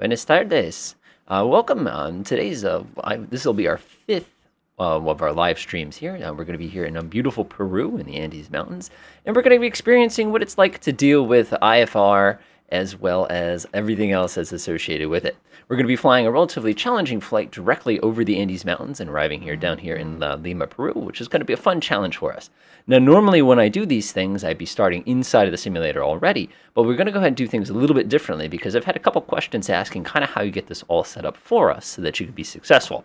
Buenas tardes. Welcome. This will be our fifth of our live streams here. We're going to be here in beautiful Peru in the Andes Mountains, and we're going to be experiencing what it's like to deal with IFR as well as everything else that's associated with it. We're going to be flying a relatively challenging flight directly over the Andes Mountains and arriving down here in Lima, Peru, which is going to be a fun challenge for us. Now, normally when I do these things, I'd be starting inside of the simulator already, but we're going to go ahead and do things a little bit differently because I've had a couple questions asking kind of how you get this all set up for us so that you can be successful.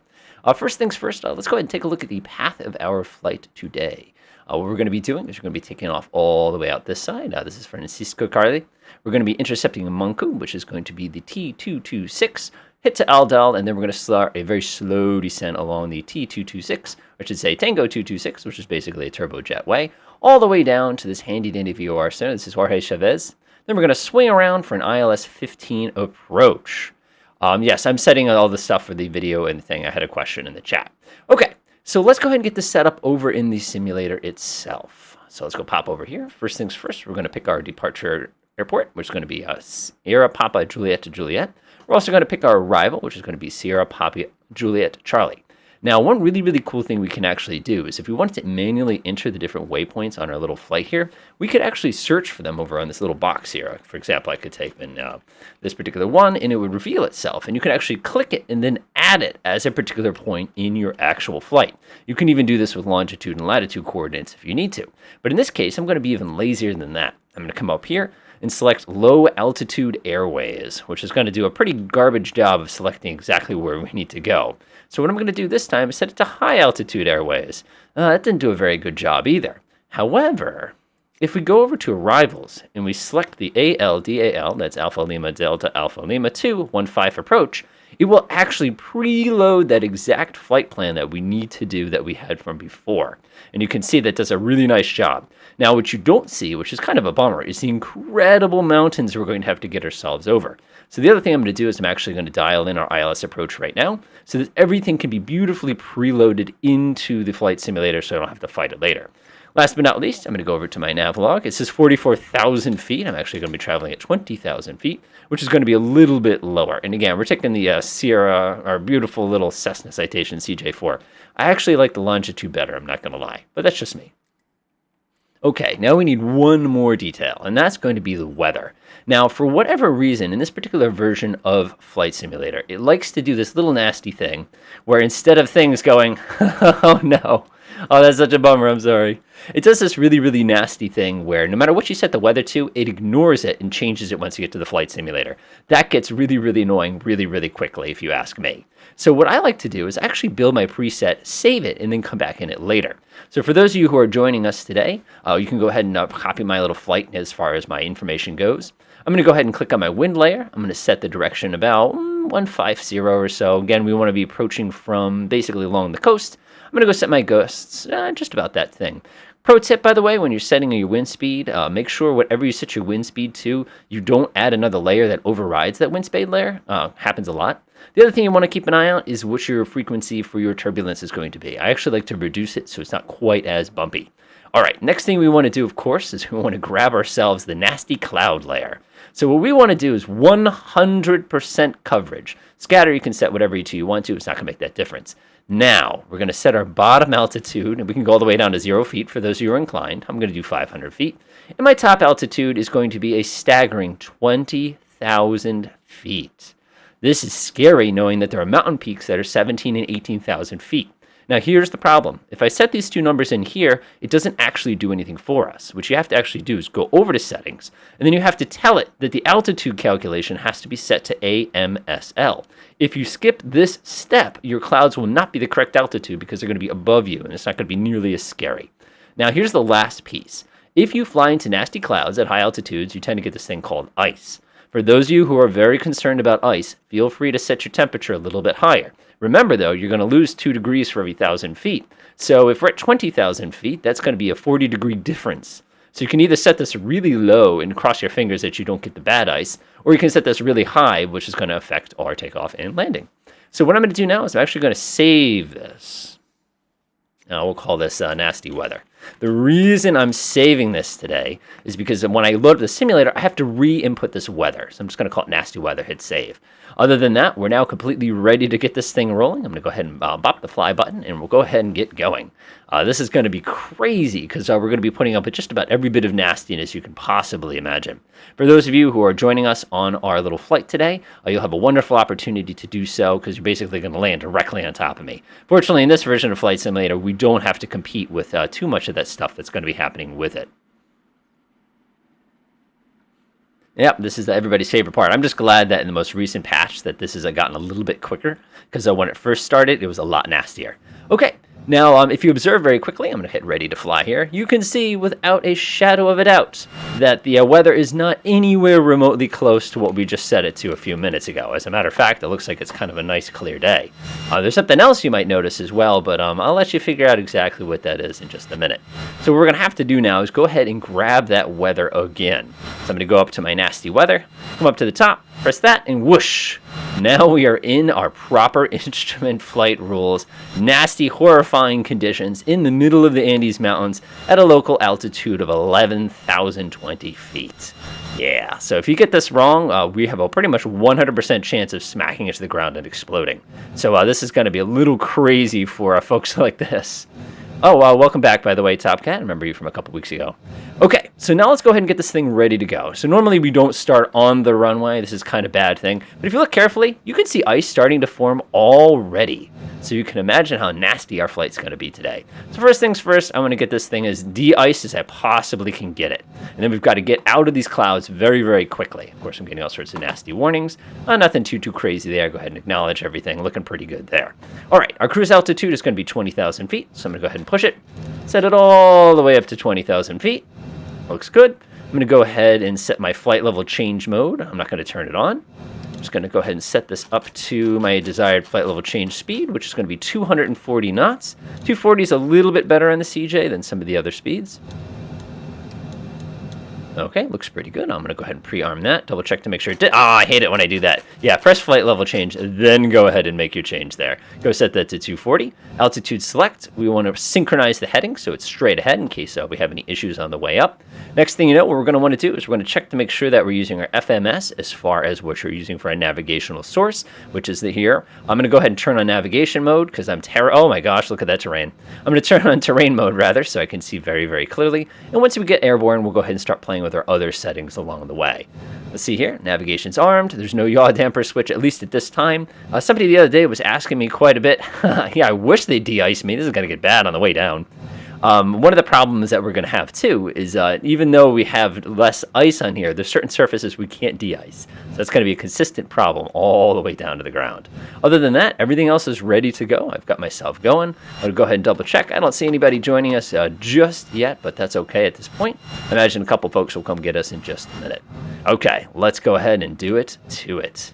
First things first, let's go ahead and take a look at the path of our flight today. What we're going to be doing is we're going to be taking off all the way out this side. This is Francisco Carli. We're going to be intercepting Manku, which is going to be the T226, hit to Aldal, and then we're going to start a very slow descent along the T226, or I should say Tango 226, which is basically a turbojet way, all the way down to this handy-dandy VOR center. This is Jorge Chavez. Then we're going to swing around for an ILS-15 approach. Yes, I'm setting all the stuff for the video and the thing. I had a question in the chat. Okay, so let's go ahead and get this set up over in the simulator itself. So let's go pop over here. First things first, we're going to pick our departure airport, which is going to be Sierra Papa Juliet to Juliet. We're also going to pick our arrival, which is going to be Sierra Papa Juliet Charlie. Now, one really, really cool thing we can actually do is if we wanted to manually enter the different waypoints on our little flight here, we could actually search for them over on this little box here. For example, I could type in this particular one, and it would reveal itself. And you can actually click it and then add it as a particular point in your actual flight. You can even do this with longitude and latitude coordinates if you need to. But in this case, I'm going to be even lazier than that. I'm going to come up here and select low altitude airways, which is going to do a pretty garbage job of selecting exactly where we need to go. So what I'm going to do this time is set it to high altitude airways. That didn't do a very good job either. However, if we go over to arrivals and we select the ALDAL, that's Alpha Lima Delta Alpha Lima 215 approach, it will actually preload that exact flight plan that we need to do that we had from before. And you can see that does a really nice job. Now, what you don't see, which is kind of a bummer, is the incredible mountains we're going to have to get ourselves over. So the other thing I'm going to do is I'm actually going to dial in our ILS approach right now so that everything can be beautifully preloaded into the flight simulator so I don't have to fight it later. Last but not least, I'm going to go over to my nav log. It says 44,000 feet. I'm actually going to be traveling at 20,000 feet, which is going to be a little bit lower. And again, we're taking the Sierra, our beautiful little Cessna Citation CJ4. I actually like the longitude better, I'm not going to lie, but that's just me. Okay, now we need one more detail, and that's going to be the weather. Now, for whatever reason, in this particular version of Flight Simulator, it likes to do this little nasty thing where instead of things going, oh no, oh, that's such a bummer, I'm sorry. It does this really, really nasty thing where no matter what you set the weather to, it ignores it and changes it once you get to the flight simulator. That gets really, really annoying really, really quickly if you ask me. So what I like to do is actually build my preset, save it, and then come back in it later. So for those of you who are joining us today, you can go ahead and copy my little flight as far as my information goes. I'm going to go ahead and click on my wind layer. I'm going to set the direction about 150 or so. Again, we want to be approaching from basically along the coast. I'm going to go set my gusts, just about that thing. Pro tip, by the way, when you're setting your wind speed, make sure whatever you set your wind speed to, you don't add another layer that overrides that wind speed layer. Happens a lot. The other thing you want to keep an eye on is what your frequency for your turbulence is going to be. I actually like to reduce it so it's not quite as bumpy. All right, next thing we want to do, of course, is we want to grab ourselves the nasty cloud layer. So what we want to do is 100% coverage. Scatter, you can set whatever you want to. It's not going to make that difference. Now, we're going to set our bottom altitude, and we can go all the way down to 0 feet for those of you who are inclined. I'm going to do 500 feet. And my top altitude is going to be a staggering 20,000 feet. This is scary knowing that there are mountain peaks that are 17 and 18,000 feet. Now, here's the problem. If I set these two numbers in here, it doesn't actually do anything for us. What you have to actually do is go over to settings, and then you have to tell it that the altitude calculation has to be set to AMSL. If you skip this step, your clouds will not be the correct altitude because they're going to be above you, and it's not going to be nearly as scary. Now, here's the last piece. If you fly into nasty clouds at high altitudes, you tend to get this thing called ice. For those of you who are very concerned about ice, feel free to set your temperature a little bit higher. Remember, though, you're going to lose 2 degrees for every 1,000 feet. So if we're at 20,000 feet, that's going to be a 40-degree difference. So you can either set this really low and cross your fingers that you don't get the bad ice, or you can set this really high, which is going to affect our takeoff and landing. So what I'm going to do now is I'm actually going to save this. We'll call this nasty weather. The reason I'm saving this today is because when I load up the simulator, I have to re-input this weather. So I'm just going to call it nasty weather, hit save. Other than that, we're now completely ready to get this thing rolling. I'm going to go ahead and bop the fly button, and we'll go ahead and get going. This is going to be crazy because we're going to be putting up with just about every bit of nastiness you can possibly imagine. For those of you who are joining us on our little flight today, you'll have a wonderful opportunity to do so because you're basically going to land directly on top of me. Fortunately, in this version of Flight Simulator, we don't have to compete with too much of that stuff that's going to be happening with it. Yep, this is everybody's favorite part. I'm just glad that in the most recent patch that this has gotten a little bit quicker because when it first started, it was a lot nastier. Okay, now if you observe very quickly, I'm going to hit ready to fly here. You can see without a shadow of a doubt that the weather is not anywhere remotely close to what we just set it to a few minutes ago. As a matter of fact, it looks like it's kind of a nice clear day. There's something else you might notice as well, but I'll let you figure out exactly what that is in just a minute. So what we're going to have to do now is go ahead and grab that weather again. So I'm going to go up to my nasty weather, come up to the top, press that, and whoosh. Now we are in our proper instrument flight rules. Nasty, horrifying conditions in the middle of the Andes Mountains at a local altitude of 11,020 feet. Yeah, so if you get this wrong, we have a pretty much 100% chance of smacking it to the ground and exploding. So this is going to be a little crazy for folks like this. Oh, welcome back, by the way, Top Cat. I remember you from a couple weeks ago. Okay, so now let's go ahead and get this thing ready to go. So normally we don't start on the runway. This is kind of a bad thing. But if you look carefully, you can see ice starting to form already. So you can imagine how nasty our flight's going to be today. So first things first, I'm going to get this thing as de-iced as I possibly can get it. And then we've got to get out of these clouds very, very quickly. Of course, I'm getting all sorts of nasty warnings. Nothing too crazy there. Go ahead and acknowledge everything. Looking pretty good there. All right, our cruise altitude is going to be 20,000 feet. So I'm going to go ahead and push it. Set it all the way up to 20,000 feet. Looks good. I'm going to go ahead and set my flight level change mode. I'm not going to turn it on. I'm just going to go ahead and set this up to my desired flight level change speed, which is going to be 240 knots. 240 is a little bit better on the CJ than some of the other speeds. Okay, looks pretty good. I'm going to go ahead and pre-arm that. Double check to make sure it did. I hate it when I do that. Yeah, press flight level change, then go ahead and make your change there. Go set that to 240. Altitude select. We want to synchronize the heading so it's straight ahead in case we have any issues on the way up. Next thing you know, what we're going to want to do is we're going to check to make sure that we're using our FMS as far as what you're using for a navigational source, which is here. I'm going to go ahead and turn on navigation mode because oh my gosh, look at that terrain. I'm going to turn on terrain mode rather so I can see very, very clearly. And once we get airborne, we'll go ahead and start playing with our other settings along the way. Let's see here. Navigation's armed. There's no yaw damper switch, at least at this time. Somebody the other day was asking me quite a bit. Yeah, I wish they de-ice me. This is going to get bad on the way down. One of the problems that we're going to have, too, is even though we have less ice on here, there's certain surfaces we can't de-ice. So that's going to be a consistent problem all the way down to the ground. Other than that, everything else is ready to go. I've got myself going. I'll go ahead and double check. I don't see anybody joining us just yet, but that's okay at this point. I imagine a couple folks will come get us in just a minute. Okay, let's go ahead and do it to it.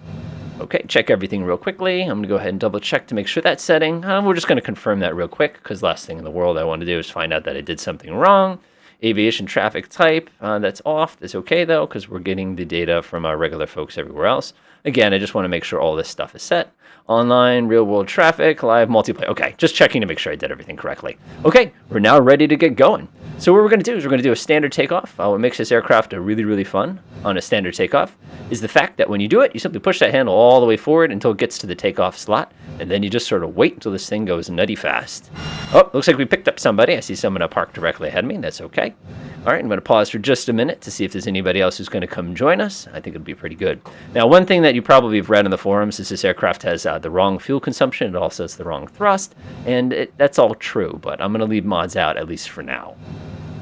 Okay, check everything real quickly. I'm going to go ahead and double check to make sure that's setting. We're just going to confirm that real quick because last thing in the world I want to do is find out that I did something wrong. Aviation traffic type, that's off. That's okay though because we're getting the data from our regular folks everywhere else. Again, I just want to make sure all this stuff is set. Online, real world traffic, live multiplayer. Okay, just checking to make sure I did everything correctly. Okay, we're now ready to get going. So what we're going to do is we're going to do a standard takeoff. What makes this aircraft really, really fun on a standard takeoff is the fact that when you do it, you simply push that handle all the way forward until it gets to the takeoff slot, and then you just sort of wait until this thing goes nutty fast. Oh, looks like we picked up somebody. I see someone parked directly ahead of me. That's okay. All right, I'm going to pause for just a minute to see if there's anybody else who's going to come join us. I think it'll be pretty good. Now, one thing that you probably have read in the forums is this aircraft has the wrong fuel consumption. It also has the wrong thrust, and that's all true, but I'm going to leave mods out at least for now.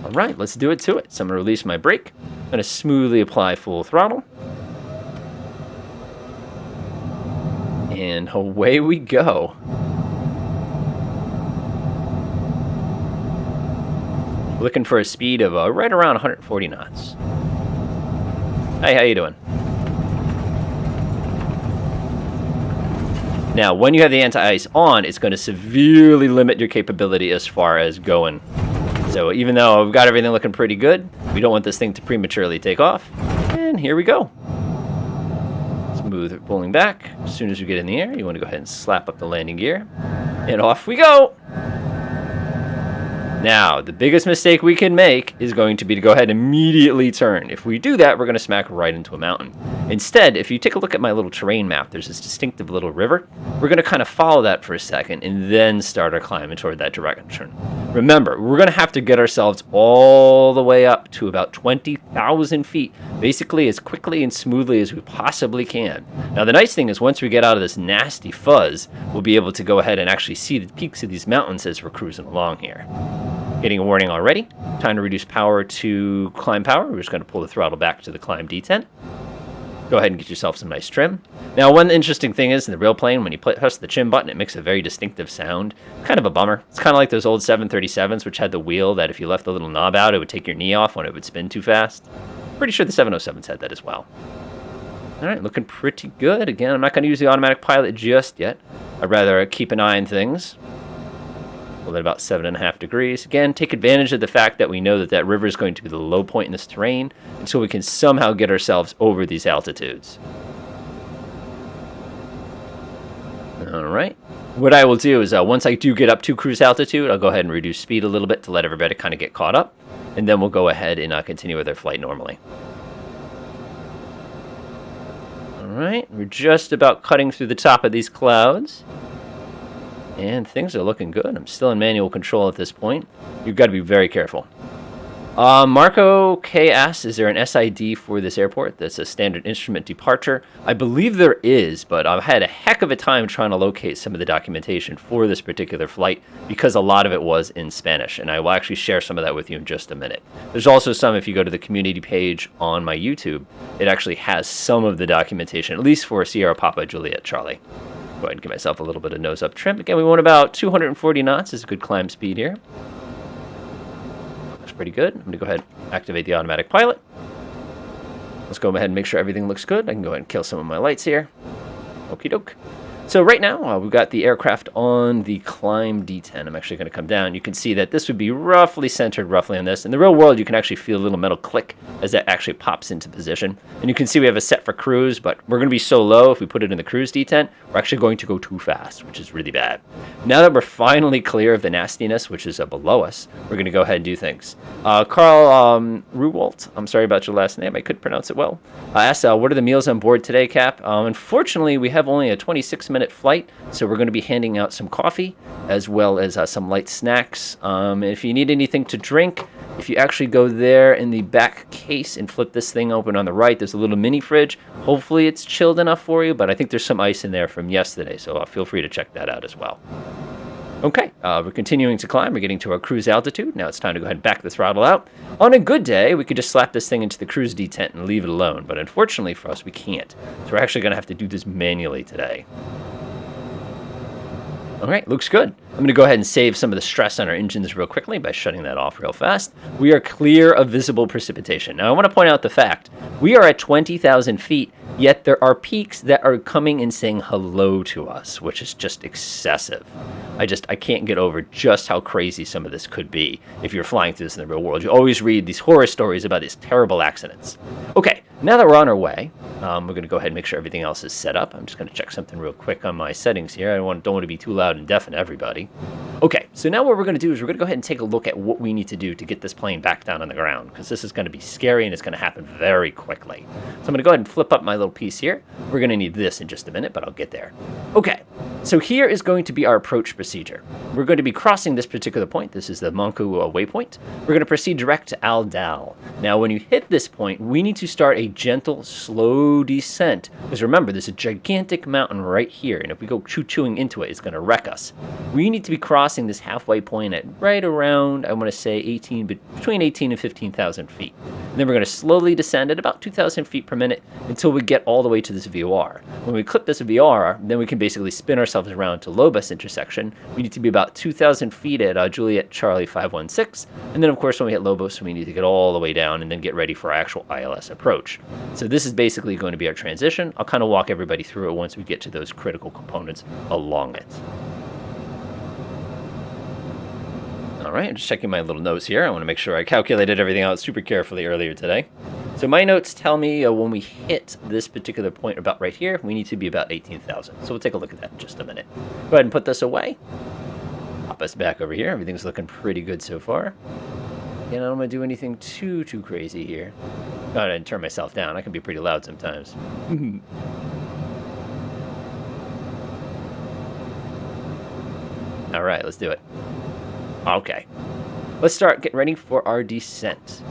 All right, let's do it to it. So I'm going to release my brake. I'm going to smoothly apply full throttle. And away we go. Looking for a speed of right around 140 knots. Hey, how you doing? Now, when you have the anti-ice on, it's going to severely limit your capability as far as going. So even though we've got everything looking pretty good, we don't want this thing to prematurely take off. And here we go. Smooth pulling back. As soon as we get in the air, you want to go ahead and slap up the landing gear. And off we go. Now, the biggest mistake we can make is going to be to go ahead and immediately turn. If we do that, we're going to smack right into a mountain. Instead, if you take a look at my little terrain map, there's this distinctive little river. We're going to kind of follow that for a second and then start our climbing toward that direction. Remember, we're going to have to get ourselves all the way up to about 20,000 feet, basically as quickly and smoothly as we possibly can. Now, the nice thing is once we get out of this nasty fuzz, we'll be able to go ahead and actually see the peaks of these mountains as we're cruising along here. Getting a warning already. Time to reduce power to climb power. We're just going to pull the throttle back to the climb detent. Go ahead and get yourself some nice trim. Now, one interesting thing is in the real plane, when you press the trim button, it makes a very distinctive sound. Kind of a bummer. It's kind of like those old 737s, which had the wheel that if you left the little knob out, it would take your knee off when it would spin too fast. Pretty sure the 707s had that as well. All right, looking pretty good. Again, I'm not going to use the automatic pilot just yet. I'd rather keep an eye on things. We'll at about 7.5 degrees. Again, take advantage of the fact that we know that that river is going to be the low point in this terrain until we can somehow get ourselves over these altitudes. All right. What I will do is once I do get up to cruise altitude, I'll go ahead and reduce speed a little bit to let everybody kind of get caught up. And then we'll go ahead and continue with our flight normally. All right. We're just about cutting through the top of these clouds. And things are looking good. I'm still in manual control at this point. You've got to be very careful. Marco K asks, is there an SID for this airport? That's a standard instrument departure. I believe there is, but I've had a heck of a time trying to locate some of the documentation for this particular flight because a lot of it was in Spanish, and I will actually share some of that with you in just a minute. There's also some, if you go to the community page on my YouTube, it actually has some of the documentation, at least for Sierra Papa Juliet Charlie. Go ahead and give myself a little bit of nose up trim. Again, we want about 240 knots is a good climb speed here. Looks pretty good. I'm going to go ahead and activate the automatic pilot. Let's go ahead and make sure everything looks good. I can go ahead and kill some of my lights here. Okie doke. So right now, we've got the aircraft on the climb detent. I'm actually going to come down. You can see that this would be roughly centered roughly on this. In the real world, you can actually feel a little metal click as that actually pops into position. And you can see we have a set for cruise, but we're going to be so low if we put it in the cruise detent, we're actually going to go too fast, which is really bad. Now that we're finally clear of the nastiness, which is below us, we're going to go ahead and do things. Carl Ruwalt, I'm sorry about your last name. I couldn't pronounce it well. Asked, what are the meals on board today, Cap? Unfortunately, we have only a 26-minute flight, so we're going to be handing out some coffee as well as some light snacks. If you need anything to drink, if you actually go there in the back case and flip this thing open on the right, there's a little mini fridge. Hopefully it's chilled enough for you, but I think there's some ice in there from yesterday, so feel free to check that out as well. Okay, we're continuing to climb. We're getting to our cruise altitude. Now it's time to go ahead and back the throttle out. On a good day, we could just slap this thing into the cruise detent and leave it alone, but unfortunately for us, we can't. So we're actually going to have to do this manually today. All right, looks good. I'm going to go ahead and save some of the stress on our engines real quickly by shutting that off real fast. We are clear of visible precipitation. Now, I want to point out the fact. We are at 20,000 feet, yet there are peaks that are coming and saying hello to us, which is just excessive. I can't get over just how crazy some of this could be if you're flying through this in the real world. You always read these horror stories about these terrible accidents. Okay, now that we're on our way, we're going to go ahead and make sure everything else is set up. I'm just going to check something real quick on my settings here. I don't want to be too loud and deafen everybody. Okay, so now what we're going to do is we're going to go ahead and take a look at what we need to do to get this plane back down on the ground, because this is going to be scary and it's going to happen very quickly. So I'm going to go ahead and flip up my little piece here. We're going to need this in just a minute, but I'll get there. Okay, so here is going to be our approach procedure. We're going to be crossing this particular point. This is the Manku waypoint. We're going to proceed direct to Al Dal. Now, when you hit this point, we need to start a gentle, slow descent, because remember, there's a gigantic mountain right here, and if we go choo-chooing into it, it's going to wreck us. We need to be crossing this halfway point at right around, I want to say, between 18 and 15,000 feet. And then we're going to slowly descend at about 2,000 feet per minute until we get all the way to this VOR. When we clip this VOR, then we can basically spin ourselves around to Lobos intersection. We need to be about 2,000 feet at Juliet Charlie 516. And then, of course, when we hit Lobos, we need to get all the way down and then get ready for our actual ILS approach. So this is basically going to be our transition. I'll kind of walk everybody through it once we get to those critical components along it. All right, I'm just checking my little notes here. I want to make sure I calculated everything out super carefully earlier today. So my notes tell me when we hit this particular point about right here, we need to be about 18,000. So we'll take a look at that in just a minute. Go ahead and put this away. Pop us back over here. Everything's looking pretty good so far. And I don't want to do anything too crazy here. Oh, I didn't turn myself down. I can be pretty loud sometimes. All right, let's do it. Okay. Let's start getting ready for our descent.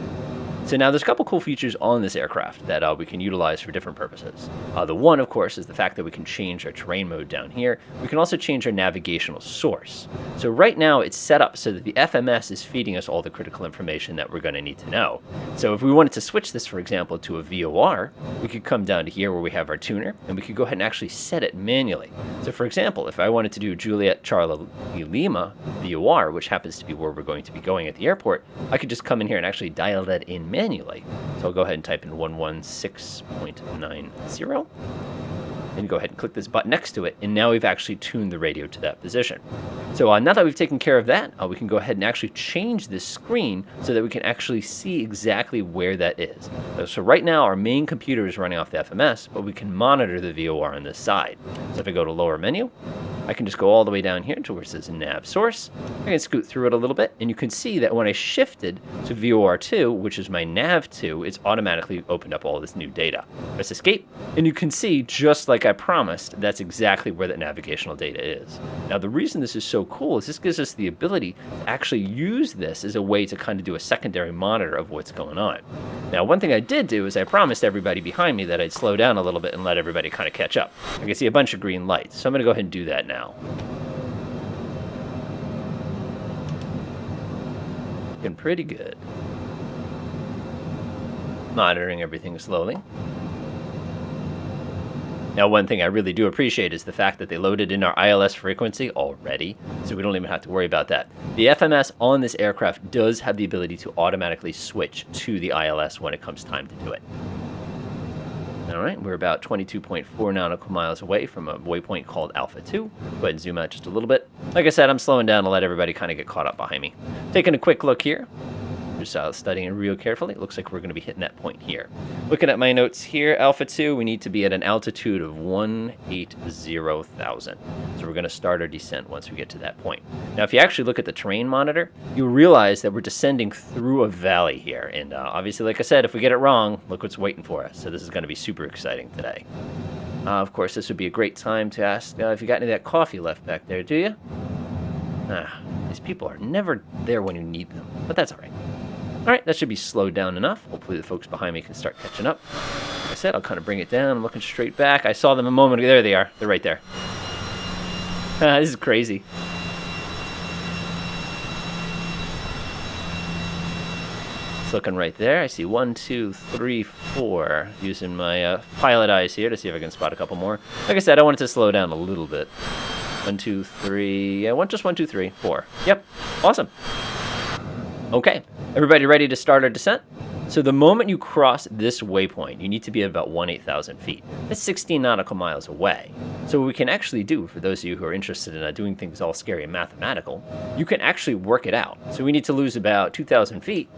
So now there's a couple cool features on this aircraft that we can utilize for different purposes. The one, of course, is the fact that we can change our terrain mode down here. We can also change our navigational source. So right now it's set up so that the FMS is feeding us all the critical information that we're going to need to know. So if we wanted to switch this, for example, to a VOR, we could come down to here where we have our tuner, and we could go ahead and actually set it manually. So for example, if I wanted to do Juliet Charlie Lima VOR, which happens to be where we're going to be going at the airport, I could just come in here and actually dial that in manually. So I'll go ahead and type in 116.90 and go ahead and click this button next to it, and now we've actually tuned the radio to that position. So now that we've taken care of that, we can go ahead and actually change this screen so that we can actually see exactly where that is. So right now our main computer is running off the FMS, but we can monitor the VOR on this side. So if I go to lower menu, I can just go all the way down here to where it says nav source. I can scoot through it a little bit, and you can see that when I shifted to VOR2, which is my nav2, it's automatically opened up all this new data. Press escape, and you can see, just like I promised, that's exactly where that navigational data is. Now, the reason this is so cool is this gives us the ability to actually use this as a way to kind of do a secondary monitor of what's going on. Now, one thing I did do is I promised everybody behind me that I'd slow down a little bit and let everybody kind of catch up. I can see a bunch of green lights, so I'm going to go ahead and do that now. Looking pretty good. Monitoring everything slowly. Now, one thing I really do appreciate is the fact that they loaded in our ILS frequency already, so we don't even have to worry about that. The FMS on this aircraft does have the ability to automatically switch to the ILS when it comes time to do it. All right, we're about 22.4 nautical miles away from a waypoint called Alpha 2. Go ahead and zoom out just a little bit. Like I said, I'm slowing down to let everybody kind of get caught up behind me. Taking a quick look here. Just studying real carefully. It looks like we're going to be hitting that point here. Looking at my notes here, Alpha 2, we need to be at an altitude of 180,000. So we're going to start our descent once we get to that point. Now, if you actually look at the terrain monitor, you'll realize that we're descending through a valley here. And obviously, like I said, if we get it wrong, look what's waiting for us. So this is going to be super exciting today. Of course, this would be a great time to ask if you got any of that coffee left back there, do you? These people are never there when you need them, but that's all right. All right, that should be slowed down enough. Hopefully the folks behind me can start catching up. Like I said, I'll kind of bring it down. I'm looking straight back. I saw them a moment ago. There they are. They're right there. This is crazy. It's looking right there. I see 1, 2, 3, 4. Using my pilot eyes here to see if I can spot a couple more. Like I said, I wanted to slow down a little bit. 1, 2, 3. Yeah, just 1, 2, 3, 4. Yep. Awesome. Okay, everybody ready to start our descent? So the moment you cross this waypoint, you need to be at about 1,800 feet. That's 16 nautical miles away. So what we can actually do, for those of you who are interested in doing things all scary and mathematical, you can actually work it out. So we need to lose about 2,000 feet.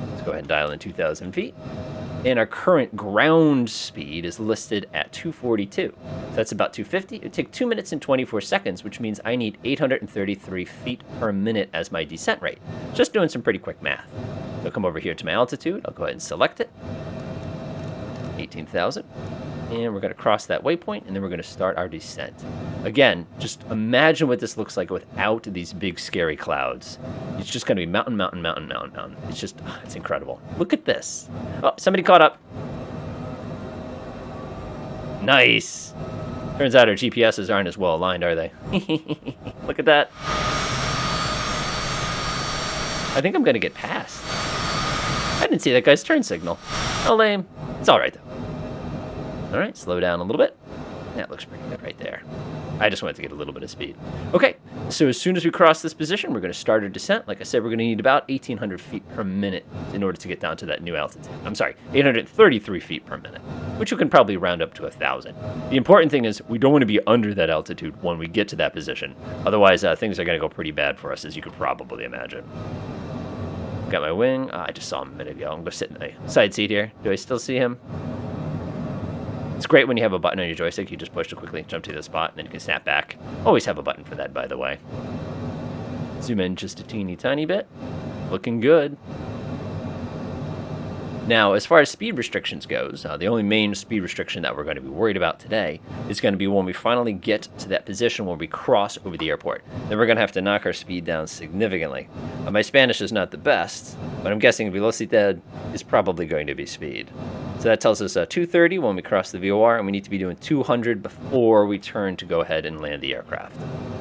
Let's go ahead and dial in 2,000 feet. And our current ground speed is listed at 242. So that's about 250. It would take 2 minutes and 24 seconds, which means I need 833 feet per minute as my descent rate. Just doing some pretty quick math. So I'll come over here to my altitude. I'll go ahead and select it. 18,000. And we're going to cross that waypoint, and then we're going to start our descent. Again, just imagine what this looks like without these big, scary clouds. It's just going to be mountain, mountain, mountain, mountain, mountain. It's just, it's incredible. Look at this. Oh, somebody caught up. Nice. Turns out our GPSs aren't as well aligned, are they? Look at that. I think I'm going to get past. I didn't see that guy's turn signal. How lame. It's all right, though. All right, slow down a little bit. That looks pretty good right there. I just wanted to get a little bit of speed. Okay, so as soon as we cross this position, we're going to start our descent. Like I said, we're going to need about 1,800 feet per minute in order to get down to that new altitude. I'm sorry, 833 feet per minute, which you can probably round up to 1,000. The important thing is we don't want to be under that altitude when we get to that position. Otherwise, things are going to go pretty bad for us, as you could probably imagine. Got my wing. I just saw him a minute ago. I'm going to sit in the side seat here. Do I still see him? It's great when you have a button on your joystick. You just push to quickly jump to the spot, and then you can snap back. Always have a button for that, by the way. Zoom in just a teeny tiny bit. Looking good. Now, as far as speed restrictions goes, the only main speed restriction that we're going to be worried about today is going to be when we finally get to that position where we cross over the airport. Then we're going to have to knock our speed down significantly. My Spanish is not the best, but I'm guessing velocidad is probably going to be speed. So that tells us 230 when we cross the VOR, and we need to be doing 200 before we turn to go ahead and land the aircraft.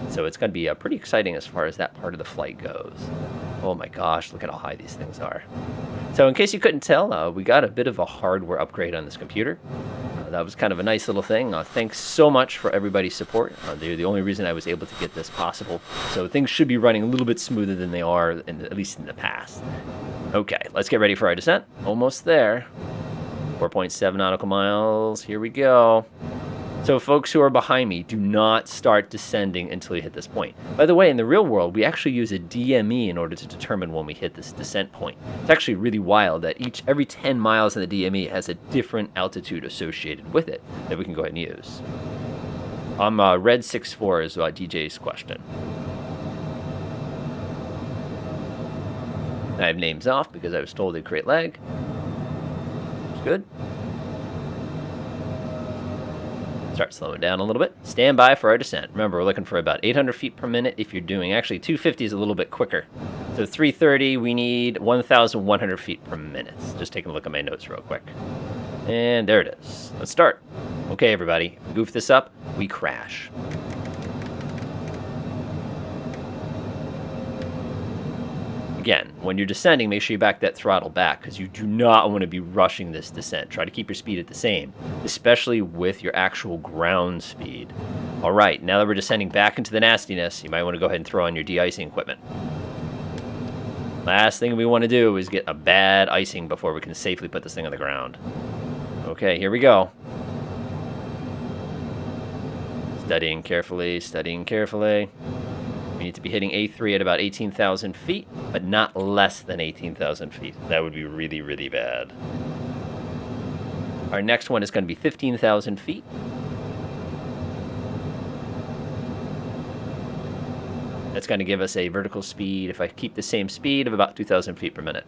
So it's going to be pretty exciting as far as that part of the flight goes. Oh my gosh, look at how high these things are. So in case you couldn't tell, we got a bit of a hardware upgrade on this computer. That was kind of a nice little thing. Thanks so much for everybody's support. They're the only reason I was able to get this possible. So things should be running a little bit smoother than they are, at least in the past. Okay, let's get ready for our descent. Almost there. 4.7 nautical miles. Here we go. So folks who are behind me, do not start descending until you hit this point. By the way, in the real world, we actually use a DME in order to determine when we hit this descent point. It's actually really wild that every 10 miles in the DME has a different altitude associated with it that we can go ahead and use. Red 64 is DJ's question. I have names off because I was told to create lag. It's good. Start slowing down a little bit. Stand by for our descent. Remember, we're looking for about 800 feet per minute if you're doing, actually 250 is a little bit quicker. So 330, we need 1,100 feet per minute. Just taking a look at my notes real quick. And there it is. Let's start. Okay, everybody, goof this up, we crash. Again, when you're descending, make sure you back that throttle back because you do not want to be rushing this descent. Try to keep your speed at the same, especially with your actual ground speed. All right, now that we're descending back into the nastiness, you might want to go ahead and throw on your de-icing equipment. Last thing we want to do is get a bad icing before we can safely put this thing on the ground. Okay, here we go. Studying carefully, studying carefully. We need to be hitting A3 at about 18,000 feet, but not less than 18,000 feet. That would be really, really bad. Our next one is going to be 15,000 feet. That's going to give us a vertical speed, if I keep the same speed, of about 2,000 feet per minute.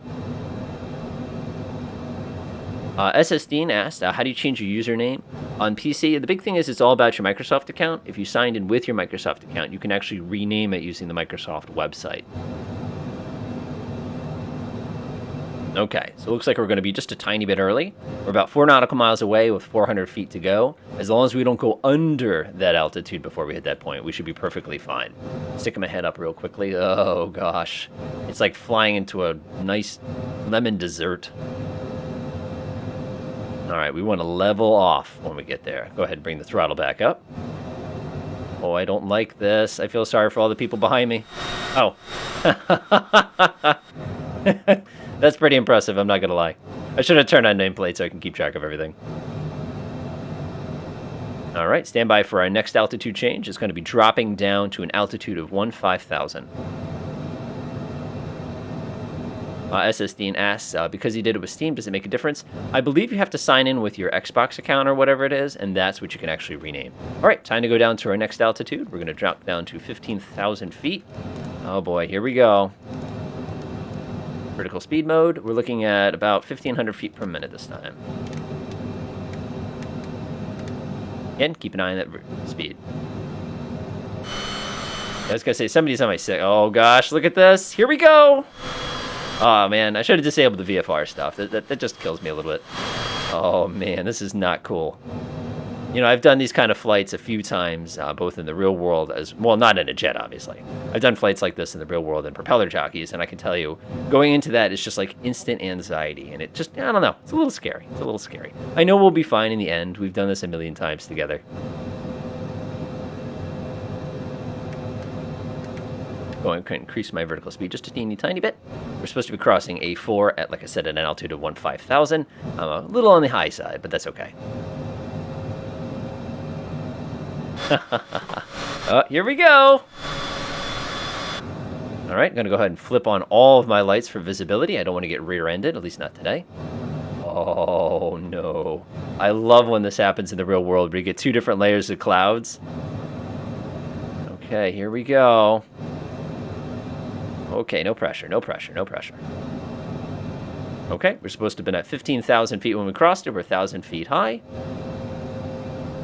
SS Dean asked, how do you change your username on PC? The big thing is it's all about your Microsoft account. If you signed in with your Microsoft account, you can actually rename it using the Microsoft website. Okay, so it looks like we're going to be just a tiny bit early. We're about 4 nautical miles away with 400 feet to go. As long as we don't go under that altitude before we hit that point, we should be perfectly fine. Sticking my head up real quickly. Oh, gosh. It's like flying into a nice lemon dessert. All right, we want to level off when we get there. Go ahead and bring the throttle back up. Oh, I don't like this. I feel sorry for all the people behind me. Oh. That's pretty impressive, I'm not going to lie. I should have turned on nameplate so I can keep track of everything. All right, stand by for our next altitude change. It's going to be dropping down to an altitude of 15,000. SS Dean asks, because he did it with Steam, does it make a difference? I believe you have to sign in with your Xbox account or whatever it is, and that's what you can actually rename. All right, time to go down to our next altitude. We're going to drop down to 15,000 feet. Oh boy, here we go. Vertical speed mode. We're looking at about 1,500 feet per minute this time. Again, keep an eye on that speed. I was going to say, somebody's on my sick. Oh gosh, look at this. Here we go. Oh man, I should have disabled the VFR stuff. That just kills me a little bit. Oh man, this is not cool. You know, I've done these kind of flights a few times, both in the real world as well, not in a jet, obviously. I've done flights like this in the real world in propeller jockeys, and I can tell you, going into that is just like instant anxiety, and it just, I don't know, it's a little scary. It's a little scary. I know we'll be fine in the end. We've done this a million times together. Going to increase my vertical speed just a teeny tiny bit. We're supposed to be crossing A4 at, like I said, at an altitude of 15,000. I'm a little on the high side, but that's okay. Here we go. All right, I'm going to go ahead and flip on all of my lights for visibility. I don't want to get rear-ended, at least not today. Oh, no. I love when this happens in the real world, where you get two different layers of clouds. Okay, here we go. Okay, no pressure, no pressure, no pressure. Okay, we're supposed to have been at 15,000 feet when we crossed it. We're 1,000 feet high.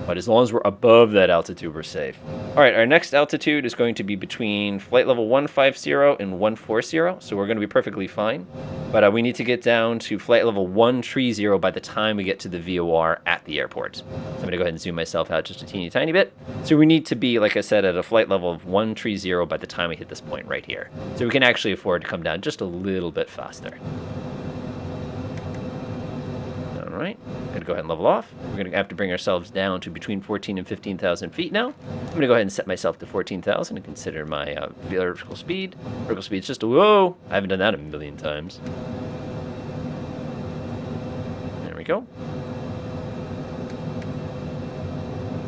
But as long as we're above that altitude, we're safe. All right, our next altitude is going to be between flight level 150 and 140, so we're going to be perfectly fine. But we need to get down to flight level 130 by the time we get to the VOR at the airport. So I'm going to go ahead and zoom myself out just a teeny tiny bit. So we need to be, like I said, at a flight level of 130 by the time we hit this point right here. So we can actually afford to come down just a little bit faster. All right, I'm going to go ahead and level off. We're going to have to bring ourselves down to between 14 and 15,000 feet now. I'm going to go ahead and set myself to 14,000 and consider my vertical speed. Vertical speed's just a whoa. I haven't done that a million times. There we go.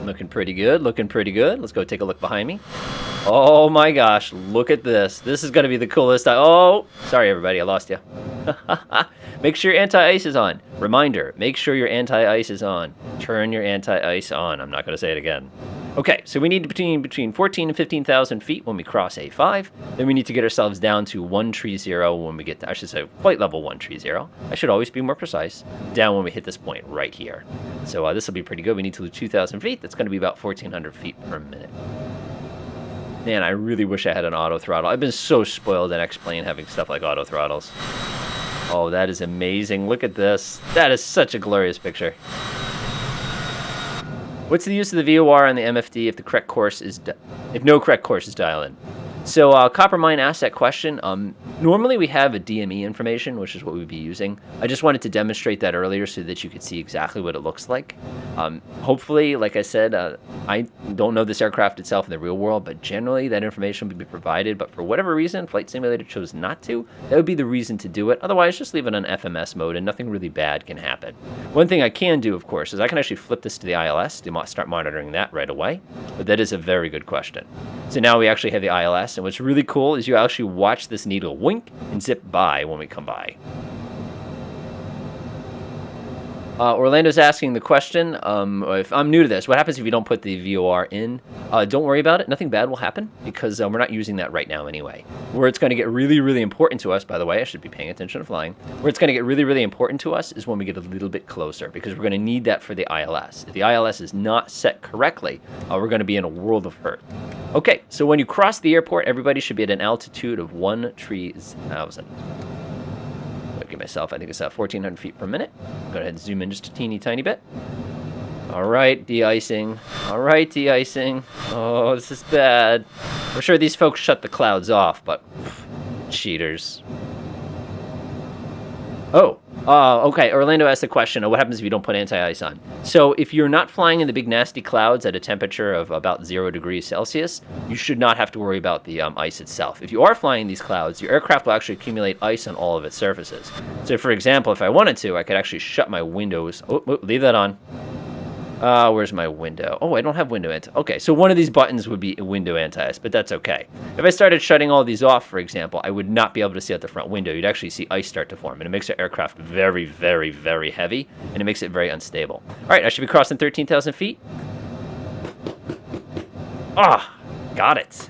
Looking pretty good, looking pretty good. Let's go take a look behind me. Oh my gosh, look at this. This is going to be the coolest. Oh, sorry everybody, I lost you. Make sure your anti-ice is on. Reminder, make sure your anti-ice is on. Turn your anti-ice on. I'm not going to say it again. Okay, so we need between 14 and 15,000 feet when we cross A5. Then we need to get ourselves down to 130 when we get to, I should say, flight level 130. I should always be more precise. Down when we hit this point right here. So this will be pretty good. We need to lose 2,000 feet. That's going to be about 1,400 feet per minute. Man, I really wish I had an auto throttle. I've been so spoiled in X-Plane having stuff like auto throttles. Oh, that is amazing. Look at this. That is such a glorious picture. What's the use of the VOR on the MFD if the correct course is if no correct course is dialed in? So Coppermine asked that question. Normally we have a DME information, which is what we'd be using. I just wanted to demonstrate that earlier so that you could see exactly what it looks like. Hopefully, like I said, I don't know this aircraft itself in the real world, but generally that information would be provided. But for whatever reason, Flight Simulator chose not to. That would be the reason to do it. Otherwise, just leave it on FMS mode and nothing really bad can happen. One thing I can do, of course, is I can actually flip this to the ILS to start monitoring that right away. But that is a very good question. So now we actually have the ILS. And what's really cool is you actually watch this needle wink and zip by when we come by. Orlando's asking the question, if I'm new to this, what happens if you don't put the VOR in? Don't worry about it. Nothing bad will happen because we're not using that right now anyway. Where it's going to get really, really important to us, by the way, I should be paying attention to flying. Where it's going to get really, really important to us is when we get a little bit closer because we're going to need that for the ILS. If the ILS is not set correctly, we're going to be in a world of hurt. Okay, so when you cross the airport, everybody should be at an altitude of 130,000. Give myself, I think it's at 1,400 feet per minute. Go ahead and zoom in just a teeny tiny bit. All right, de-icing. All right, de-icing. Oh, this is bad. We're sure these folks shut the clouds off, but cheaters. Okay. Orlando asked the question, what happens if you don't put anti-ice on? So if you're not flying in the big nasty clouds at a temperature of about 0 degrees Celsius, you should not have to worry about the ice itself. If you are flying these clouds, your aircraft will actually accumulate ice on all of its surfaces. So for example, if I wanted to, I could actually shut my windows. Oh, leave that on. Where's my window? Oh, I don't have window anti. Okay, so one of these buttons would be window anti-ice, but that's okay. If I started shutting all these off, for example, I would not be able to see out the front window. You'd actually see ice start to form, and it makes the aircraft very, very, very heavy, and it makes it very unstable. All right, I should be crossing 13,000 feet. Got it.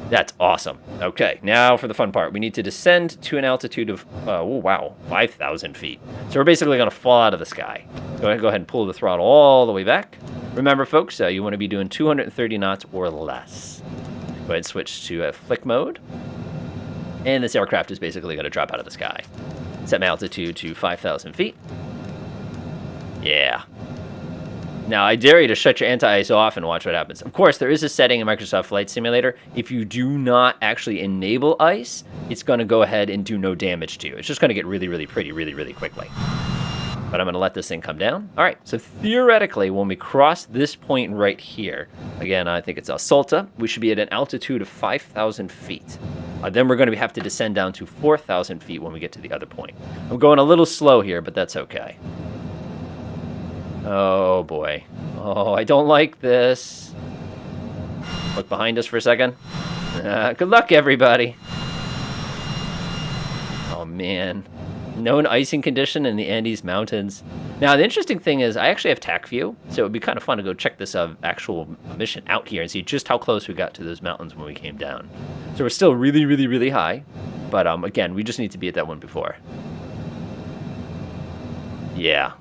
That's awesome. Okay, now for the fun part. We need to descend to an altitude of, 5,000 feet. So we're basically going to fall out of the sky. Go ahead and pull the throttle all the way back. Remember, folks, you want to be doing 230 knots or less. Go ahead and switch to flick mode. And this aircraft is basically going to drop out of the sky. Set my altitude to 5,000 feet. Yeah. Now, I dare you to shut your anti-ice off and watch what happens. Of course, there is a setting in Microsoft Flight Simulator. If you do not actually enable ice, it's going to go ahead and do no damage to you. It's just going to get really, really pretty really, really quickly. But I'm going to let this thing come down. All right, so theoretically, when we cross this point right here, again, I think it's Salta, we should be at an altitude of 5,000 feet. Then we're going to have to descend down to 4,000 feet when we get to the other point. I'm going a little slow here, but that's okay. Oh boy. Oh, I don't like this. Look behind us for a second. Good luck, everybody. Oh man. Known icing condition in the Andes Mountains. Now, the interesting thing is I actually have TAC view, so it would be kind of fun to go check this actual mission out here and see just how close we got to those mountains when we came down. So we're still really, really, really high, but again, we just need to be at that one before. Yeah.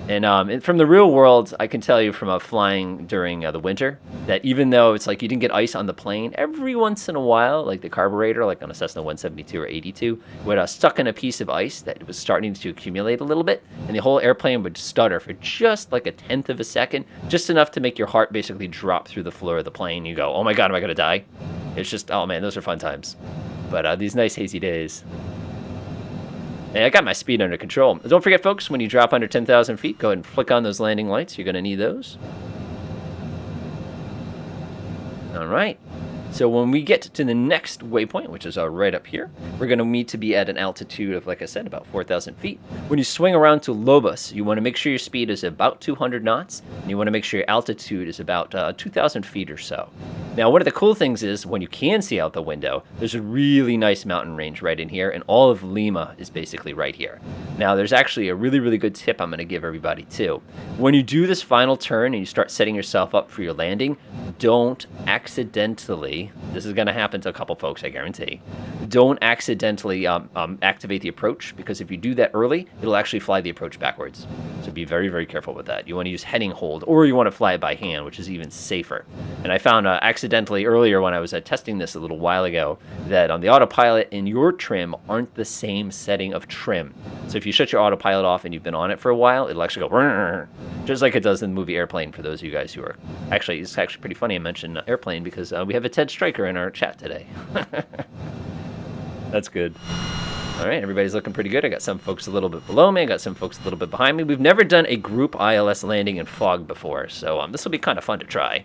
And from the real world, I can tell you from flying during the winter that even though it's like you didn't get ice on the plane, every once in a while, like the carburetor, like on a Cessna 172 or 82, would stuck in a piece of ice that was starting to accumulate a little bit, and the whole airplane would stutter for just like a tenth of a second, just enough to make your heart basically drop through the floor of the plane. You go, oh my God, am I going to die? It's just, oh man, those are fun times. But these nice hazy days. And I got my speed under control. Don't forget, folks, when you drop under 10,000 feet, go ahead and flick on those landing lights. You're going to need those. All right. So when we get to the next waypoint, which is right up here, we're going to need to be at an altitude of, like I said, about 4,000 feet. When you swing around to Lobos, you want to make sure your speed is about 200 knots, and you want to make sure your altitude is about 2,000 feet or so. Now, one of the cool things is when you can see out the window, there's a really nice mountain range right in here, and all of Lima is basically right here. Now, there's actually a really, really good tip I'm going to give everybody, too. When you do this final turn and you start setting yourself up for your landing, don't accidentally, this is going to happen to a couple folks, I guarantee, don't accidentally activate the approach, because if you do that early, it'll actually fly the approach backwards. So be very, very careful with that. You want to use heading hold, or you want to fly it by hand, which is even safer. And I found accidentally earlier when I was testing this a little while ago that the autopilot and your trim aren't the same setting of trim. So if you shut your autopilot off and you've been on it for a while, it'll actually go just like it does in the movie Airplane, for those of you guys who are actually, it's actually pretty funny I mentioned Airplane because we have a Ted Stryker in our chat today. That's good. All right, everybody's looking pretty good. I got some folks a little bit below me. I got some folks a little bit behind me. We've never done a group ILS landing in fog before, so this will be kind of fun to try.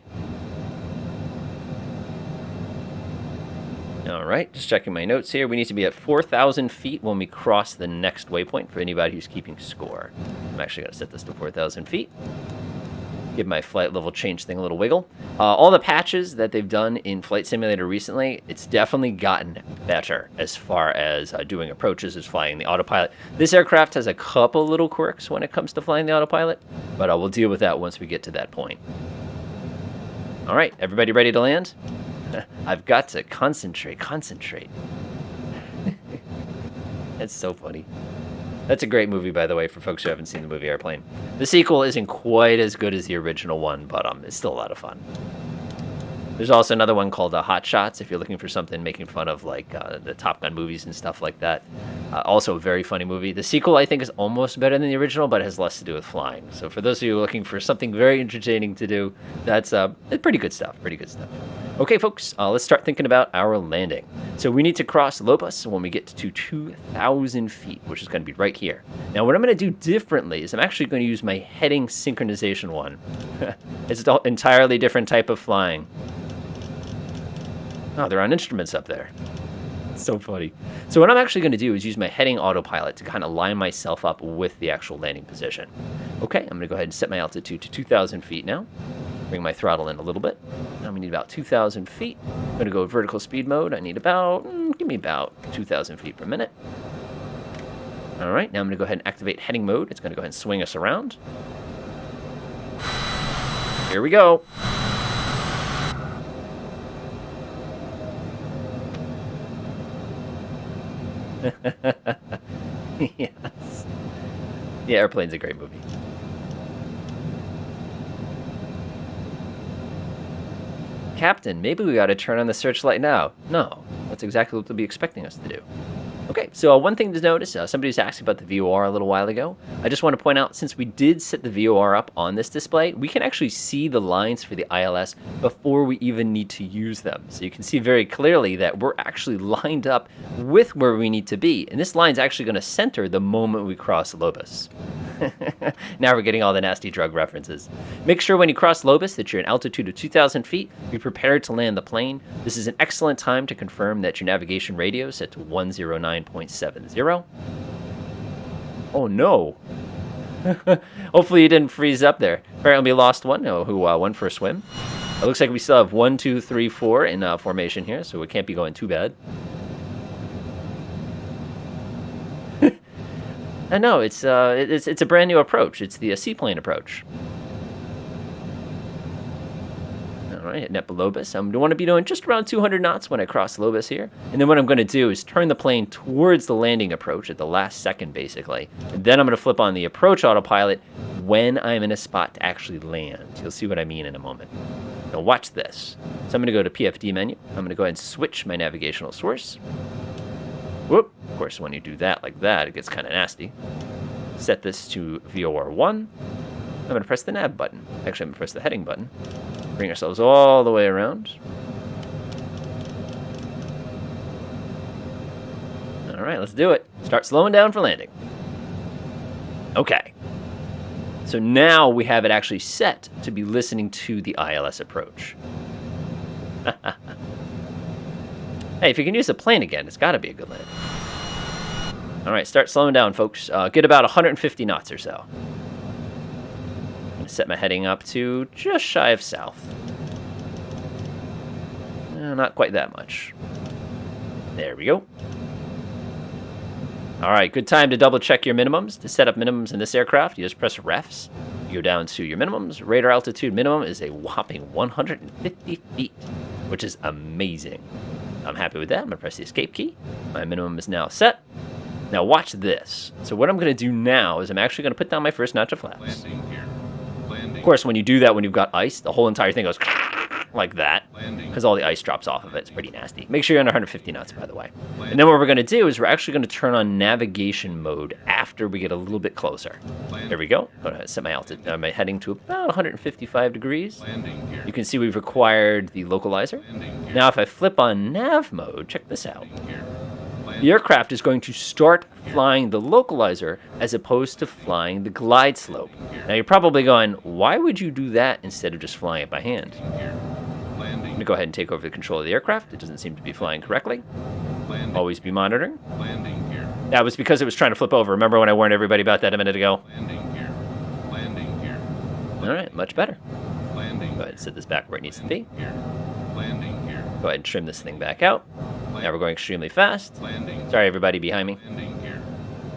All right, just checking my notes here. We need to be at 4,000 feet when we cross the next waypoint for anybody who's keeping score. I'm actually going to set this to 4,000 feet. Give my flight level change thing a little wiggle. All the patches that they've done in Flight Simulator recently, it's definitely gotten better as far as doing approaches, as flying the autopilot. This aircraft has a couple little quirks when it comes to flying the autopilot, but we'll deal with that once we get to that point. All right, everybody ready to land? I've got to concentrate. That's so funny. That's a great movie, by the way, for folks who haven't seen the movie Airplane. The sequel isn't quite as good as the original one, but it's still a lot of fun. There's also another one called Hot Shots, if you're looking for something making fun of like the Top Gun movies and stuff like that. Also a very funny movie. The sequel, I think, is almost better than the original, but it has less to do with flying. So for those of you looking for something very entertaining to do, that's pretty good stuff. Okay, folks, let's start thinking about our landing. So we need to cross Lobos when we get to 2,000 feet, which is going to be right here. Now, what I'm going to do differently is I'm actually going to use my heading synchronization one. It's an entirely different type of flying. Oh, they're on instruments up there. So funny. So what I'm actually going to do is use my heading autopilot to kind of line myself up with the actual landing position. Okay, I'm going to go ahead and set my altitude to 2,000 feet now. Bring my throttle in a little bit. Now we need about 2,000 feet. I'm going to go vertical speed mode. I need about, give me about 2,000 feet per minute. All right, now I'm going to go ahead and activate heading mode. It's going to go ahead and swing us around. Here we go. Yes. Yeah, Airplane's a great movie. Captain, maybe we ought to turn on the searchlight now. No, that's exactly what they'll be expecting us to do. Okay, so one thing to notice, somebody was asking about the VOR a little while ago. I just want to point out, since we did set the VOR up on this display, we can actually see the lines for the ILS before we even need to use them. So you can see very clearly that we're actually lined up with where we need to be. And this line's actually going to center the moment we cross Lobos. Now we're getting all the nasty drug references. Make sure when you cross Lobos that you're at an altitude of 2,000 feet. Be prepared to land the plane. This is an excellent time to confirm that your navigation radio is set to 109.70. Oh no. Hopefully you didn't freeze up there. Apparently we lost one who went for a swim. It looks like we still have 1, 2, 3, 4 in formation here, so it can't be going too bad. No, it's a brand new approach. It's the seaplane approach. All right, hitting at Lobus. I'm going to be doing just around 200 knots when I cross Lobus here. And then what I'm going to do is turn the plane towards the landing approach at the last second, basically. And then I'm going to flip on the approach autopilot when I'm in a spot to actually land. You'll see what I mean in a moment. Now watch this. So I'm going to go to PFD menu. I'm going to go ahead and switch my navigational source. Whoop. Of course, when you do that like that, it gets kind of nasty. Set this to VOR1. I'm going to press the nav button. Actually, I'm going to press the heading button. Bring ourselves all the way around. All right, let's do it. Start slowing down for landing. Okay. So now we have it actually set to be listening to the ILS approach. Hey, if you can use the plane again, it's got to be a good landing. All right, start slowing down, folks. Get about 150 knots or so. I'm going to set my heading up to just shy of south. Not quite that much. There we go. All right, good time to double check your minimums. To set up minimums in this aircraft, you just press refs. You go down to your minimums. Radar altitude minimum is a whopping 150 feet, which is amazing. I'm happy with that. I'm going to press the escape key. My minimum is now set. Now watch this. So what I'm going to do now is I'm actually going to put down my first notch of flaps. Landing here. Landing. Of course, when you do that, when you've got ice, the whole entire thing goes like that, because all the ice drops off of it. It's pretty nasty. Make sure you're under 150 knots, by the way. And then what we're going to do is we're actually going to turn on navigation mode after we get a little bit closer. There we go. I'm going to set my altitude, my heading to about 155 degrees. You can see we've required the localizer. Now, if I flip on nav mode, check this out. The aircraft is going to start flying the localizer as opposed to flying the glide slope. Now, you're probably going, why would you do that instead of just flying it by hand? I'm going to go ahead and take over the control of the aircraft. It doesn't seem to be flying correctly. Always be monitoring. That was because it was trying to flip over. Remember when I warned everybody about that a minute ago? All right, much better. Go ahead and set this back where it needs to be. Go ahead and trim this thing back out. Now we're going extremely fast. Sorry, everybody behind me.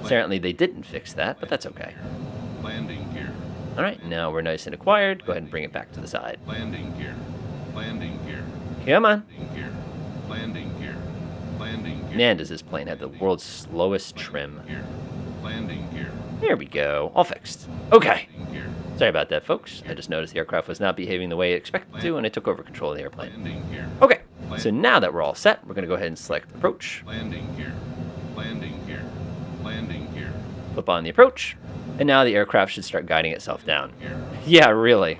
Apparently they didn't fix that, but that's okay. All right, now we're nice and acquired. Go ahead and bring it back to the side. Come on. Man, does this plane have the world's slowest trim. There we go. All fixed. Okay. Sorry about that, folks. I just noticed the aircraft was not behaving the way it expected to, and I took over control of the airplane. Okay. So now that we're all set, we're going to go ahead and select approach. Flip on the approach. And now the aircraft should start guiding itself down. Yeah, really.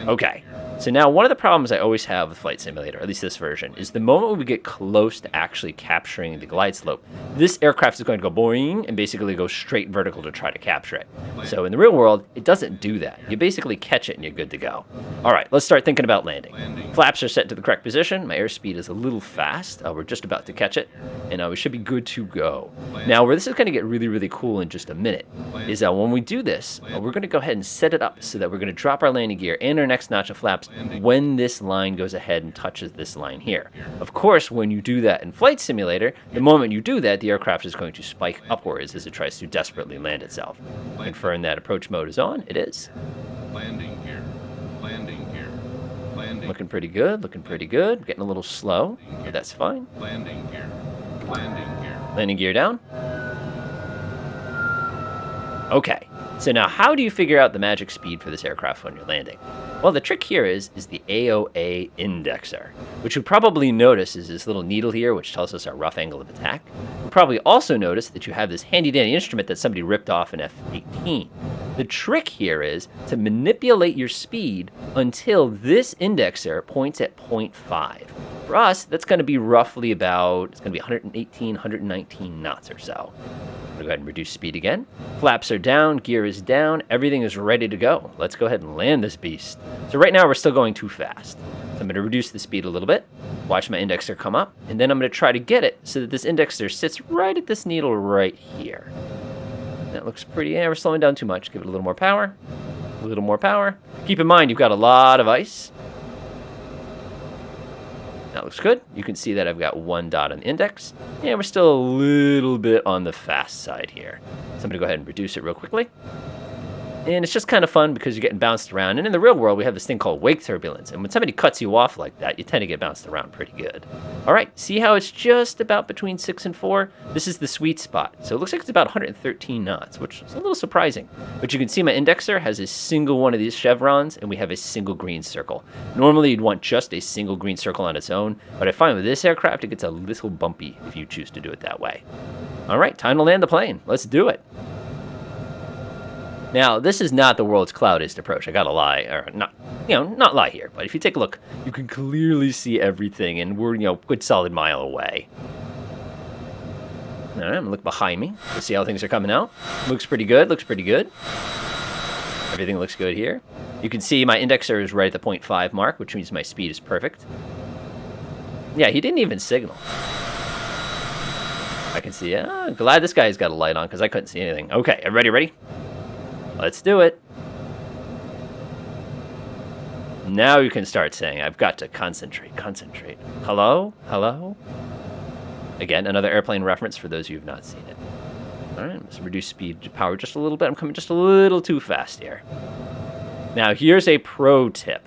Okay. So now one of the problems I always have with Flight Simulator, at least this version, is the moment we get close to actually capturing the glide slope, this aircraft is going to go boing and basically go straight vertical to try to capture it. So in the real world, it doesn't do that. You basically catch it and you're good to go. All right, let's start thinking about landing. Flaps are set to the correct position. My airspeed is a little fast. We're just about to catch it, and we should be good to go. Now, where this is going to get really, really cool in just a minute is when we do this, we're going to go ahead and set it up so that we're going to drop our landing gear and our next notch of flaps when this line goes ahead and touches this line here. Of course, when you do that in Flight Simulator, the moment you do that, the aircraft is going to spike upwards as it tries to desperately land itself. Confirm that approach mode is on. It is. Looking pretty good, looking pretty good. Getting a little slow, but that's fine. Landing gear down. Okay. So now, how do you figure out the magic speed for this aircraft when you're landing? Well, the trick here is the AOA indexer, which you'll probably notice is this little needle here, which tells us our rough angle of attack. You'll probably also notice that you have this handy-dandy instrument that somebody ripped off in F18. The trick here is to manipulate your speed until this indexer points at 0.5. For us, that's going to be roughly about, it's going to be 118, 119 knots or so. We'll go ahead and reduce speed again. Flaps are down, gear is down, everything is ready to go. Let's go ahead and land this beast. So right now we're still going too fast. So I'm going to reduce the speed a little bit, watch my indexer come up, and then I'm going to try to get it so that this indexer sits right at this needle right here. That looks pretty, yeah, we're slowing down too much. Give it a little more power, a little more power. Keep in mind, you've got a lot of ice. That looks good. You can see that I've got 1 dot on the index. And we're still a little bit on the fast side here. So I'm going to go ahead and reduce it real quickly. And it's just kind of fun because you're getting bounced around. And in the real world, we have this thing called wake turbulence. And when somebody cuts you off like that, you tend to get bounced around pretty good. All right, see how it's just about between 6 and 4? This is the sweet spot. So it looks like it's about 113 knots, which is a little surprising. But you can see my indexer has a single one of these chevrons, and we have a single green circle. Normally, you'd want just a single green circle on its own. But I find with this aircraft, it gets a little bumpy if you choose to do it that way. All right, time to land the plane. Let's do it. Now, this is not the world's cloudiest approach. I gotta lie, or not, not lie here. But if you take a look, you can clearly see everything, and we're, a good solid mile away. All right, I'm gonna look behind me to see how things are coming out. Looks pretty good. Looks pretty good. Everything looks good here. You can see my indexer is right at the 0.5 mark, which means my speed is perfect. Yeah, he didn't even signal. I can see. Glad this guy's got a light on because I couldn't see anything. Okay, everybody ready? Let's do it. Now you can start saying, I've got to concentrate. Hello? Hello? Again, another airplane reference for those of you who have not seen it. All right, let's reduce speed to power just a little bit. I'm coming just a little too fast here. Now, here's a pro tip.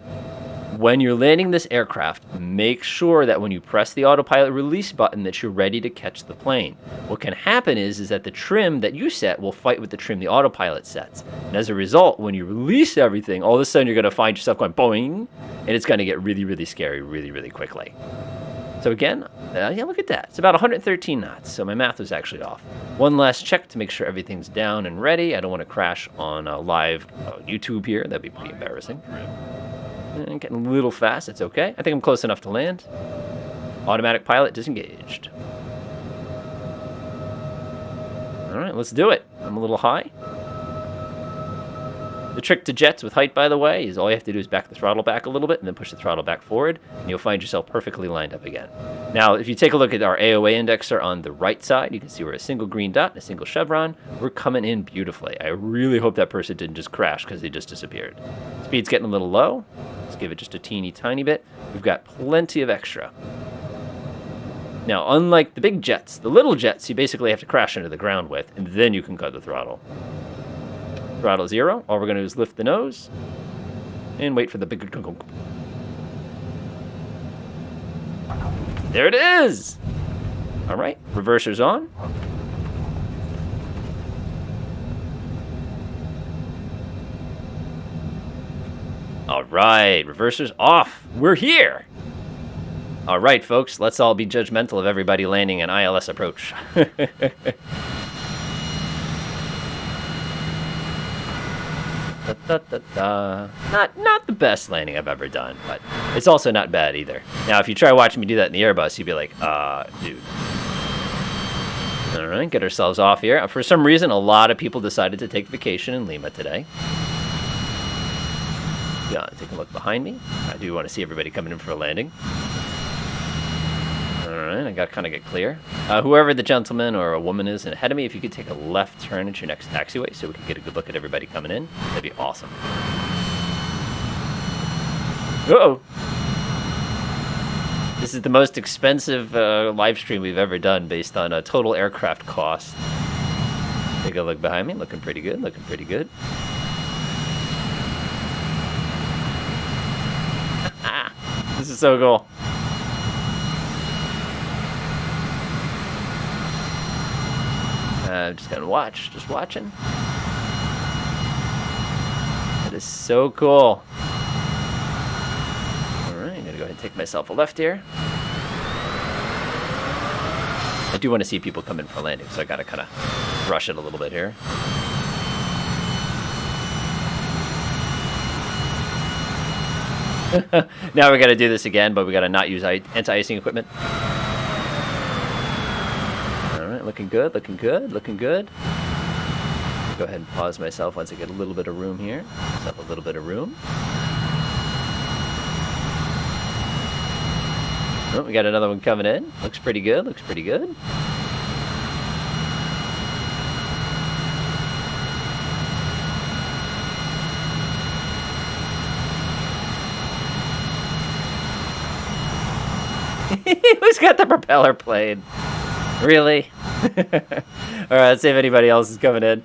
When you're landing this aircraft, make sure that when you press the autopilot release button that you're ready to catch the plane. What can happen is that the trim that you set will fight with the trim the autopilot sets. And as a result, when you release everything, all of a sudden you're going to find yourself going boing, and it's going to get really, really scary really, really quickly. So again, look at that. It's about 113 knots, so my math was actually off. One last check to make sure everything's down and ready. I don't want to crash on live YouTube here. That'd be pretty embarrassing. Getting a little fast, it's okay. I think I'm close enough to land. Automatic pilot disengaged. All right, let's do it. I'm a little high. The trick to jets with height, by the way, is all you have to do is back the throttle back a little bit and then push the throttle back forward, and you'll find yourself perfectly lined up again. Now, if you take a look at our AOA indexer on the right side, you can see we're a single green dot and a single chevron. We're coming in beautifully. I really hope that person didn't just crash because they just disappeared. Speed's getting a little low. Let's give it just a teeny tiny bit. We've got plenty of extra. Now, unlike the big jets, the little jets you basically have to crash into the ground with, and then you can cut the throttle. Throttle 0. All we're going to do is lift the nose and wait for the big. There it is. All right, reverser's on. All right, reverser's off. We're here. All right, folks, let's all be judgmental of everybody landing an ILS approach. Not the best landing I've ever done, but it's also not bad either. Now, if you try watching me do that in the Airbus, you'd be like, dude. All right, get ourselves off here. For some reason, a lot of people decided to take vacation in Lima today. Yeah, take a look behind me. I do want to see everybody coming in for a landing. All right, I got to kind of get clear. Whoever the gentleman or a woman is ahead of me, if you could take a left turn at your next taxiway so we can get a good look at everybody coming in, that'd be awesome. Uh-oh. This is the most expensive live stream we've ever done based on a total aircraft cost. Take a look behind me. Looking pretty good. Looking pretty good. This is so cool. Just gonna watch, just watching. That is so cool. All right, I'm gonna go ahead and take myself a left here. I do want to see people come in for landing, so I gotta kind of rush it a little bit here. Now we gotta do this again, but we gotta not use anti-icing equipment. Looking good, looking good, looking good. Go ahead and pause myself once I get a little bit of room here. Just have a little bit of room. Oh, we got another one coming in. Looks pretty good, looks pretty good. Who's got the propeller plane? Really? Alright, let's see if anybody else is coming in.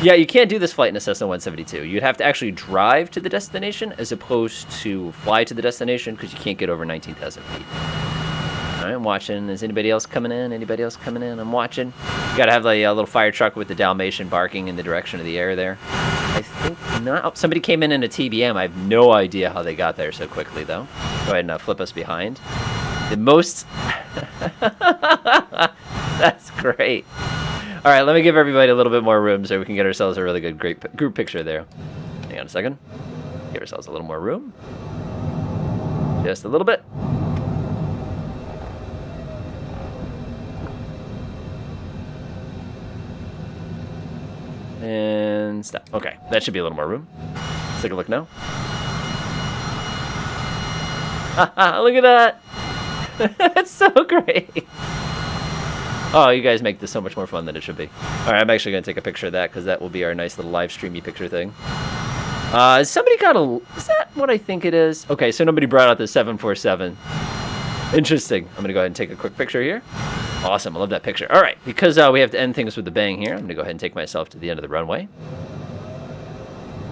Yeah, you can't do this flight in a Cessna 172. You'd have to actually drive to the destination as opposed to fly to the destination because you can't get over 19,000 feet. Alright, I'm watching. Is anybody else coming in? Anybody else coming in? I'm watching. You gotta have the little fire truck with the Dalmatian barking in the direction of the air there. I think not. Oh, somebody came in a TBM. I have no idea how they got there so quickly, though. Go ahead and flip us behind. The most... That's great. All right, let me give everybody a little bit more room so we can get ourselves a really good, great group picture there. Hang on a second. Give ourselves a little more room. Just a little bit. And stop. Okay, that should be a little more room. Let's take a look now. Look at that. That's so great. Oh, you guys make this so much more fun than it should be. All right, I'm actually going to take a picture of that because that will be our nice little live streamy picture thing. Somebody got a... Is that what I think it is? Okay, so nobody brought out the 747. Interesting. I'm going to go ahead and take a quick picture here. Awesome. I love that picture. All right, because we have to end things with a bang here, I'm going to go ahead and take myself to the end of the runway.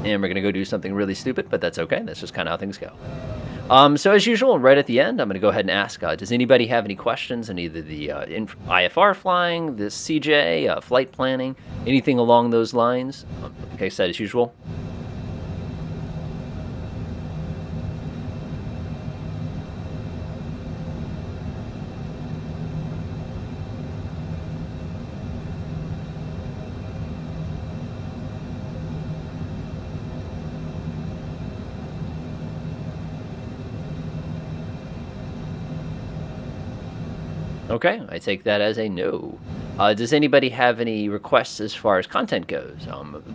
And we're going to go do something really stupid, but that's okay. That's just kind of how things go. So as usual, right at the end, I'm going to go ahead and ask, does anybody have any questions on either the IFR flying, the CJ, flight planning, anything along those lines? Like I said, as usual. Okay, I take that as a no. Does anybody have any requests as far as content goes?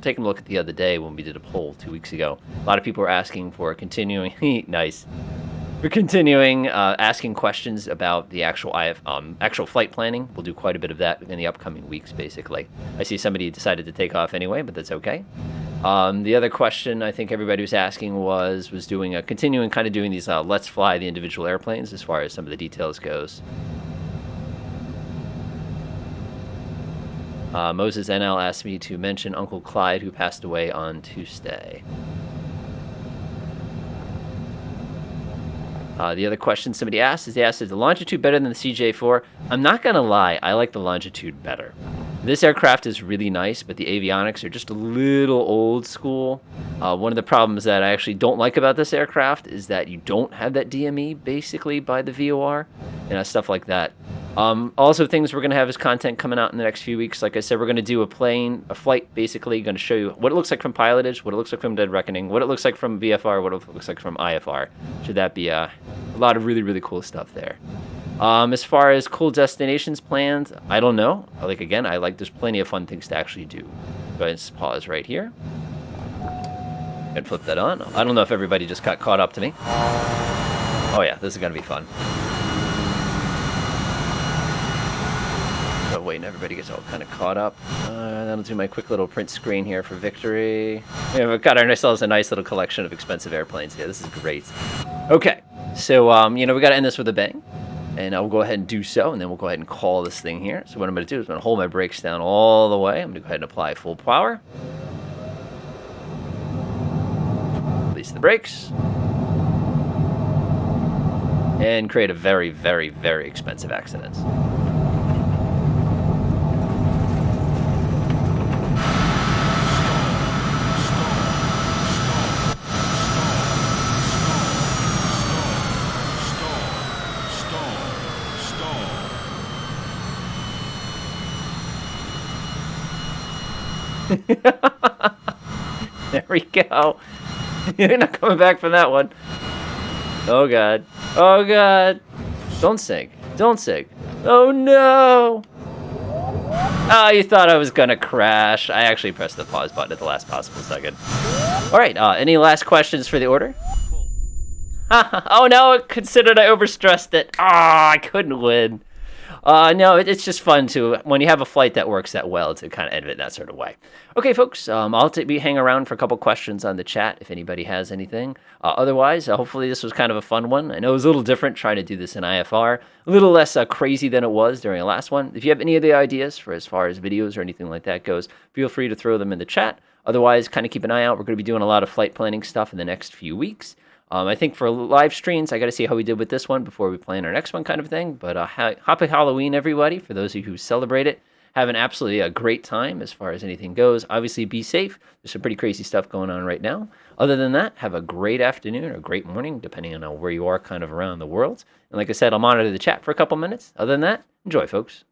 Taking a look at the other day when we did a poll 2 weeks ago. A lot of people were asking for continuing... nice. We're continuing asking questions about the actual actual flight planning. We'll do quite a bit of that in the upcoming weeks, basically. I see somebody decided to take off anyway, but that's okay. The other question I think everybody was asking was doing continuing kind of doing these let's fly the individual airplanes as far as some of the details goes. Moses NL asked me to mention Uncle Clyde, who passed away on Tuesday. The other question somebody asked is, is the Longitude better than the CJ4? I'm not going to lie, I like the Longitude better. This aircraft is really nice, but the avionics are just a little old school. One of the problems that I actually don't like about this aircraft is that you don't have that DME, basically, by the VOR, and stuff like that. Also, things we're going to have as content coming out in the next few weeks. Like I said, we're going to do a flight, basically, going to show you what it looks like from pilotage, what it looks like from Dead Reckoning, what it looks like from VFR, what it looks like from IFR. Should that be a lot of really, really cool stuff there. As far as cool destinations planned, I don't know. Like, again, there's plenty of fun things to actually do. Go ahead and just pause right here. And flip that on. I don't know if everybody just got caught up to me. Oh yeah, this is going to be fun. Waiting, everybody gets all kind of caught up. That'll do my quick little print screen here for victory. Yeah, we've got ourselves a nice little collection of expensive airplanes. Yeah, this is great. Okay, so we got to end this with a bang, and I'll go ahead and do so, and then we'll go ahead and call this thing here. So what I'm going to do is I'm going to hold my brakes down all the way. I'm going to go ahead and apply full power. Release the brakes. And create a very, very, very expensive accident. There we go. You're not coming back from that one. Oh god. Oh god. Don't sink. Don't sink. Oh no. Oh, you thought I was gonna crash. I actually pressed the pause button at the last possible second. Alright, any last questions for the order? Oh no, considered I overstressed it. Ah, I couldn't win. No, it's just fun to when you have a flight that works that well to kind of end it that sort of way. Okay, folks, I'll be hang around for a couple questions on the chat if anybody has anything. Otherwise, hopefully this was kind of a fun one. I know it was a little different trying to do this in IFR, a little less crazy than it was during the last one. If you have any of the ideas for as far as videos or anything like that goes, feel free to throw them in the chat. Otherwise, kind of keep an eye out. We're going to be doing a lot of flight planning stuff in the next few weeks. I think for live streams, I got to see how we did with this one before we plan our next one kind of thing. But happy Halloween, everybody, for those of you who celebrate it. Have an absolutely a great time as far as anything goes. Obviously, be safe. There's some pretty crazy stuff going on right now. Other than that, have a great afternoon or a great morning, depending on where you are kind of around the world. And like I said, I'll monitor the chat for a couple minutes. Other than that, enjoy, folks.